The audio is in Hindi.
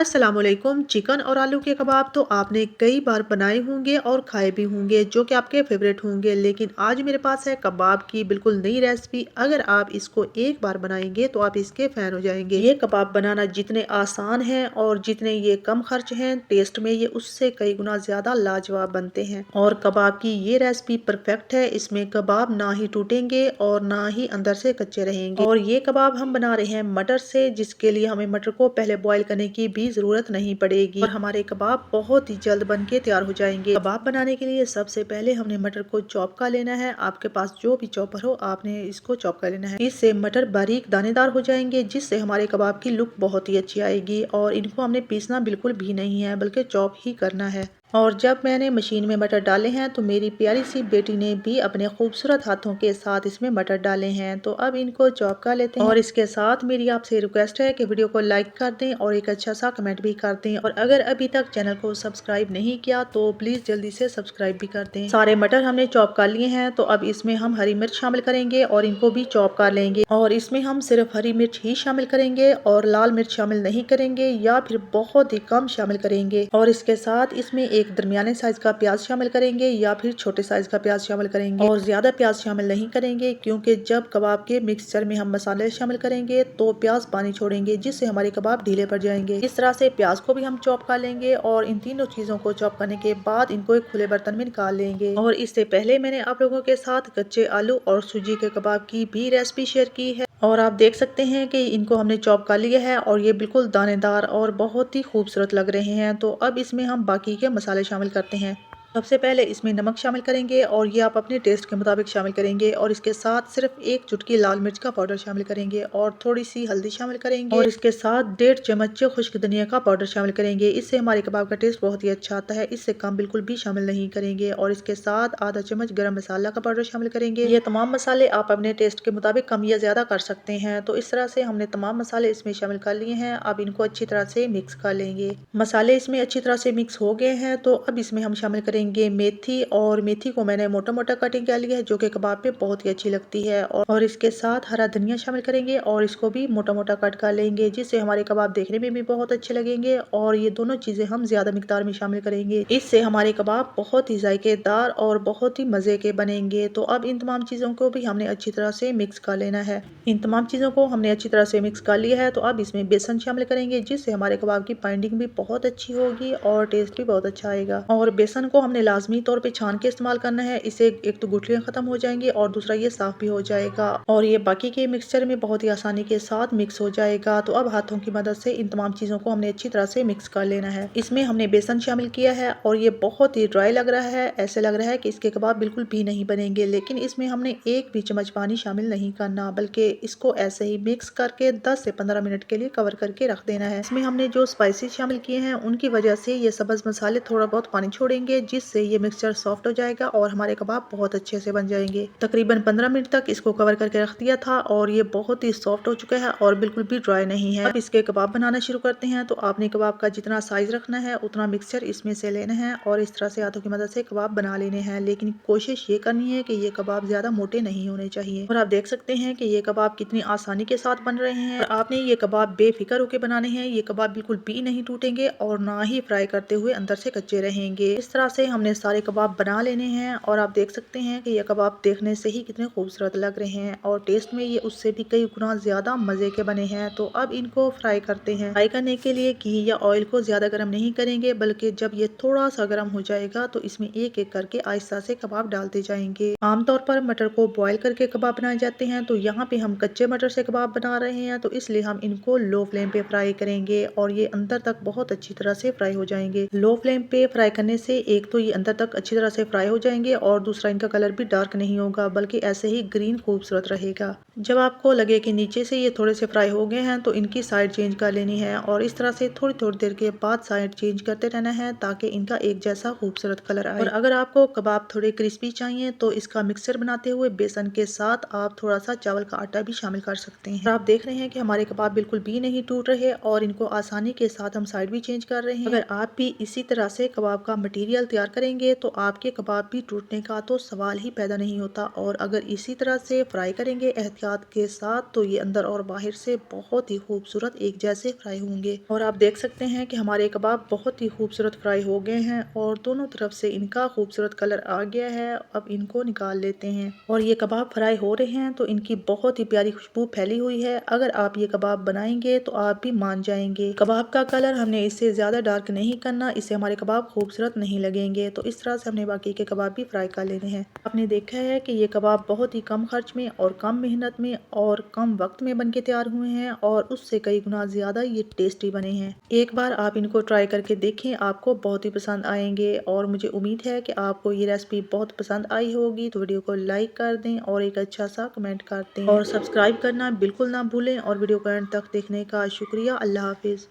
अस्सलामुअलैकुम। चिकन और आलू के कबाब तो आपने कई बार बनाए होंगे और खाए भी होंगे, जो कि आपके फेवरेट होंगे। लेकिन आज मेरे पास है कबाब की बिल्कुल नई रेसिपी। अगर आप इसको एक बार बनाएंगे तो आप इसके फैन हो जाएंगे। ये कबाब बनाना जितने आसान है और जितने ये कम खर्च हैं, टेस्ट में ये उससे कई गुना ज्यादा लाजवाब बनते हैं। और कबाब की ये रेसिपी परफेक्ट है। इसमें कबाब ना ही टूटेंगे और ना ही अंदर से कच्चे रहेंगे। और ये कबाब हम बना रहे हैं मटर से, जिसके लिए हमें मटर को पहले बॉईल करने की भी जरूरत नहीं पड़ेगी और हमारे कबाब बहुत ही जल्द बन के तैयार हो जाएंगे। कबाब बनाने के लिए सबसे पहले हमने मटर को चॉप कर लेना है। आपके पास जो भी चॉपर हो आपने इसको चॉप कर लेना है। इससे मटर बारीक दानेदार हो जाएंगे, जिससे हमारे कबाब की लुक बहुत ही अच्छी आएगी। और इनको हमने पीसना बिल्कुल भी नहीं है, बल्कि चॉप ही करना है। और जब मैंने मशीन में मटर डाले हैं तो मेरी प्यारी सी बेटी ने भी अपने खूबसूरत हाथों के साथ इसमें मटर डाले हैं। तो अब इनको चॉप कर लेते हैं। और इसके साथ मेरी आपसे रिक्वेस्ट है कि वीडियो को लाइक कर दें और एक अच्छा सा कमेंट भी कर दें। और अगर अभी तक चैनल को सब्सक्राइब नहीं किया तो प्लीज जल्दी से सब्सक्राइब भी कर दें। सारे मटर हमने चॉप कर लिए हैं। तो अब इसमें हम हरी मिर्च शामिल करेंगे और इनको भी चॉप कर लेंगे। और इसमें हम सिर्फ हरी मिर्च ही शामिल करेंगे और लाल मिर्च शामिल नहीं करेंगे, या फिर बहुत ही कम शामिल करेंगे। और इसके साथ इसमें एक दरमियाने साइज का प्याज शामिल करेंगे या फिर छोटे साइज का प्याज शामिल करेंगे। और ज्यादा प्याज शामिल नहीं करेंगे, क्योंकि जब कबाब के मिक्सचर में हम मसाले शामिल करेंगे तो प्याज पानी छोड़ेंगे, जिससे हमारे कबाब ढीले पड़ जाएंगे। इस तरह से प्याज को भी हम चॉप कर लेंगे और इन तीनों चीजों को चॉप करने के बाद इनको एक खुले बर्तन में निकाल लेंगे। और इससे पहले मैंने आप लोगों के साथ कच्चे आलू और सूजी के कबाब की भी रेसिपी शेयर की है। और आप देख सकते हैं कि इनको हमने चॉप कर लिया है और ये बिल्कुल दानेदार और बहुत ही खूबसूरत लग रहे हैं। तो अब इसमें हम बाकी के मसाले शामिल करते हैं। सबसे पहले इसमें नमक शामिल करेंगे और ये आप अपने टेस्ट के मुताबिक शामिल करेंगे। और इसके साथ सिर्फ एक चुटकी लाल मिर्च का पाउडर शामिल करेंगे और थोड़ी सी हल्दी शामिल करेंगे। और इसके साथ 1.5 चम्मच खुश्क धनिया का पाउडर शामिल करेंगे। इससे हमारे कबाब का टेस्ट बहुत ही अच्छा आता है। इससे कम बिल्कुल भी शामिल नहीं करेंगे। और इसके साथ आधा चम्मच गरम मसाला का पाउडर शामिल करेंगे। ये तमाम मसाले आप अपने टेस्ट के मुताबिक कम या ज्यादा कर सकते हैं। तो इस तरह से हमने तमाम मसाले इसमें शामिल कर लिए हैं। अब इनको अच्छी तरह से मिक्स कर लेंगे। मसाले इसमें अच्छी तरह से मिक्स हो गए हैं। तो अब इसमें हम शामिल करेंगे मेथी। और मेथी को मैंने मोटा मोटा कटिंग कर लिया है, जो कि कबाब पे बहुत ही अच्छी लगती है। और इसके साथ हरा धनिया शामिल करेंगे और इसको भी मोटा मोटा कट कर लेंगे, जिससे हमारे कबाब देखने में भी बहुत अच्छे लगेंगे। और ये दोनों चीजें हम ज्यादा मिकदार में शामिल करेंगे। इससे हमारे कबाब बहुत ही जायकेदार और बहुत ही मजे के बनेंगे। तो अब इन तमाम चीजों को भी हमने अच्छी तरह से मिक्स कर लेना है। इन तमाम चीजों को हमने अच्छी तरह से मिक्स कर लिया है। तो अब इसमें बेसन शामिल करेंगे, जिससे हमारे कबाब की बाइंडिंग भी बहुत अच्छी होगी और टेस्ट भी बहुत अच्छा आएगा। और बेसन को हमने लाजमी तौर पे छान के इस्तेमाल करना है। इससे एक तो गुठलियां खत्म हो जाएंगी और दूसरा ये साफ भी हो जाएगा। और ये बाकी के मिक्सचर में बहुत ही आसानी के साथ मिक्स हो जाएगा। तो अब हाथों की मदद से इन तमाम चीजों को हमने अच्छी तरह से मिक्स कर लेना है। इसमें हमने बेसन शामिल किया है और ये बहुत ही ड्राई लग रहा है। ऐसे लग रहा है कि इसके कबाब बिल्कुल भी नहीं बनेंगे, लेकिन इसमें हमने एक भी चम्मच पानी शामिल नहीं करना, बल्कि इसको ऐसे ही मिक्स करके 10 से 15 मिनट के लिए कवर करके रख देना है। इसमें हमने जो स्पाइसेस शामिल किए हैं उनकी वजह से ये सब्ज मसाले थोड़ा बहुत पानी छोड़ेंगे, जिससे ये मिक्सचर सॉफ्ट हो जाएगा और हमारे कबाब बहुत अच्छे से बन जाएंगे। तकरीबन 15 मिनट तक इसको कवर करके रख दिया था और ये बहुत ही सॉफ्ट हो चुका है और बिल्कुल भी ड्राई नहीं है। अब इसके कबाब बनाना शुरू करते हैं। तो आपने कबाब का जितना साइज रखना है उतना मिक्सचर इसमें से लेना है और इस तरह से हाथों की मदद से कबाब बना लेने हैं। लेकिन कोशिश ये करनी है कि ये कबाब ज्यादा मोटे नहीं होने चाहिए। और आप देख सकते हैं कि ये कबाब कितनी आसानी के साथ बन रहे हैं। और आपने ये कबाब बेफिक्र होकर बनाने हैं। ये कबाब बिल्कुल भी नहीं टूटेंगे और ना ही फ्राई करते हुए अंदर से कच्चे रहेंगे। इस तरह से हमने सारे कबाब बना लेने हैं। और आप देख सकते हैं कि ये कबाब देखने से ही कितने खूबसूरत लग रहे हैं और टेस्ट में ये उससे भी कई गुना ज्यादा मजे के बने हैं। तो अब इनको फ्राई करते हैं। फ्राई करने के लिए घी या ऑयल को ज्यादा गर्म नहीं करेंगे, बल्कि जब ये थोड़ा सा गर्म हो जाएगा तो इसमें एक एक करके आहिस्ता से कबाब डालते जाएंगे। आमतौर पर मटर को बॉईल करके कबाब बनाए जाते हैं, तो यहाँ पे हम कच्चे मटर से कबाब बना रहे हैं, तो इसलिए हम इनको लो फ्लेम पे फ्राई करेंगे और ये अंदर तक बहुत अच्छी तरह से फ्राई हो जाएंगे। लो फ्लेम पे फ्राई करने से एक तो ये अंदर तक अच्छी तरह से फ्राई हो जाएंगे और दूसरा इनका कलर भी डार्क नहीं होगा, बल्कि ऐसे ही ग्रीन खूबसूरत रहेगा। जब आपको लगे कि नीचे से ये थोड़े से फ्राई हो गए हैं तो इनकी साइड चेंज कर लेनी है और इस तरह से थोड़ी थोड़ी देर के बाद साइड चेंज करते रहना है, ताकि इनका एक जैसा खूबसूरत कलर आए। और अगर आपको कबाब थोड़े क्रिस्पी चाहिए तो इसका मिक्सचर बनाते हुए बेसन के साथ आप थोड़ा सा चावल का आटा भी शामिल कर सकते हैं। आप देख रहे हैं कि हमारे कबाब बिल्कुल भी नहीं टूट रहे और इनको आसानी के साथ हम साइड भी चेंज कर रहे हैं। अगर आप भी इसी तरह से कबाब का मटेरियल तैयार करेंगे तो आपके कबाब भी टूटने का तो सवाल ही पैदा नहीं होता। और अगर इसी तरह से फ्राई करेंगे एहतियात साथ के साथ तो ये अंदर और बाहर से बहुत ही खूबसूरत एक जैसे फ्राई होंगे। और आप देख सकते हैं कि हमारे कबाब बहुत ही खूबसूरत फ्राई हो गए हैं और दोनों तरफ से इनका खूबसूरत कलर आ गया है। अब इनको निकाल लेते हैं और ये कबाब फ्राई हो रहे हैं तो इनकी बहुत ही प्यारी खुशबू फैली हुई है। अगर आप ये कबाब बनाएंगे तो आप भी मान जाएंगे। कबाब का कलर हमने इससे ज्यादा डार्क नहीं करना, इससे हमारे कबाब खूबसूरत नहीं लगेंगे। तो इस तरह से हमने बाकी के कबाब भी फ्राई कर लेने हैं। आपने देखा है कि ये कबाब बहुत ही कम खर्च में और कम मेहनत में और कम वक्त में बनके तैयार हुए हैं और उससे कई गुना ज्यादा ये टेस्टी बने हैं। एक बार आप इनको ट्राई करके देखें, आपको बहुत ही पसंद आएंगे और मुझे उम्मीद है कि आपको ये रेसिपी बहुत पसंद आई होगी। तो वीडियो को लाइक कर दें और एक अच्छा सा कमेंट कर दें और सब्सक्राइब करना बिल्कुल ना भूलें। और वीडियो को एंड तक देखने का शुक्रिया। अल्लाह हाफिज।